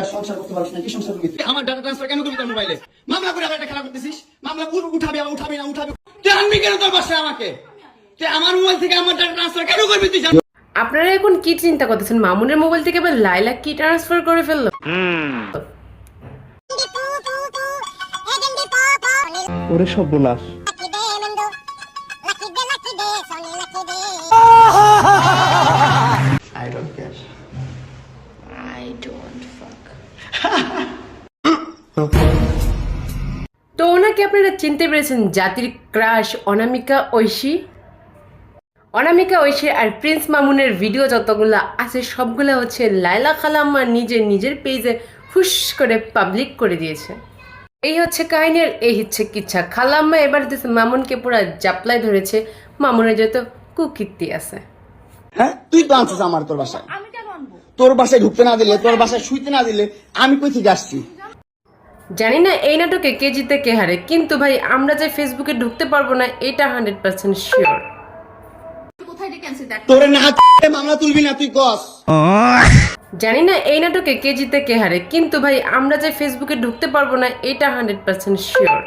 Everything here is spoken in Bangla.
মহিলা সংসার করতে পারছিস না, কি সংসার করবি? আমার ডাটা ট্রান্সফার কেন করবি তোর মোবাইলে? মামলা করে আবার একটা খেলা করতেছিস, মামলা উঠাবি আবার উঠাবি না উঠাবি, তুই আনবি কেন তোর বাসায় আমাকে? তুই আমার মোবাইল থেকে আমার ডাটা ট্রান্সফার কেন করবি তুই? আপনারা এখন কি চিন্তা করতেছেন? মামুনের মোবাইল থেকে আবার লাইলা কি ট্রান্সফার করে ফেললো? ওরে সর্বনাশ। I don't care. তো ওনাকে আপনারা চিনতে পেরেছেন, জাতির ক্রাশ অনামিকা ঐশী। অনামিকা ঐশী আর প্রিন্স মামুনের ভিডিও যতগুলা আছে সবগুলা হচ্ছে লাইলা খালাম্মা নিজের পেজে হুশ করে পাবলিক করে দিয়েছে। এই হচ্ছে কাহিনীর, এই হচ্ছে কিচ্ছা। খালাম্মা এবার মামুনকে পুরো জাপলায় ধরেছে, মামুনের যত কুকীর্তি আছে। হ্যাঁ, তুই তো আনছিস আমার তোর বাসায়, তোর বাসায় ঢুকতে না দিলে, তোর বাসায় শুইতে না দিলে আমি কই থেকে আসছি? জানি না এই নাটকে কে জিতে কে হারে, কিন্তু ভাই আমরা যে ফেসবুকে ঢুকতে পারবো না এটা 100% শিওর। তোরে না মামলা তুলবি না তুই কস। জানি না এই নাটকে কে জিতে কে হারে, কিন্তু ভাই আমরা যে ফেসবুকে ঢুকতে পারবো না এটা 100% শিওর।